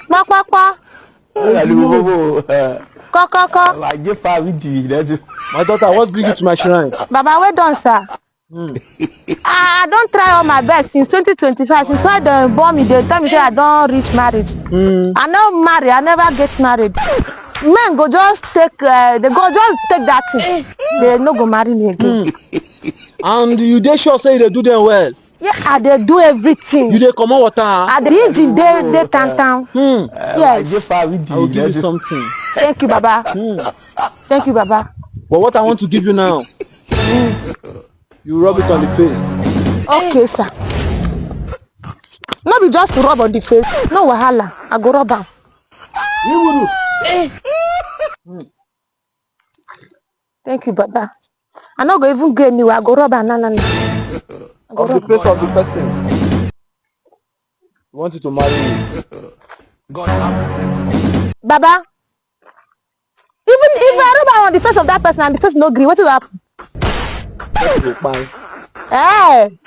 Papa. Koko. My daughter, what brings you to my shrine? Baba, well done, sir. I don't try all my best since 2025. Since why they born me, they tell me say I don't reach marriage. I never marry, I never get married. Men go just take, they go just take that thing. They no go marry me again. And you dey sure say they do them well? Yeah, they do everything. You dey comot water? The engine, they tan. Yes. I will give you something. Thank you, Baba. Thank you, Baba. But what I want to give you now, you rub it on the face. Okay, sir. No be just to rub on the face. No wahala. I go rub am. Thank you, Baba. I no go even go anywhere. I go rub am. No. Of the face of the person. You want it to marry you. Baba, even if I rub am on the face of that person and the face no gree, what will happen? Hey!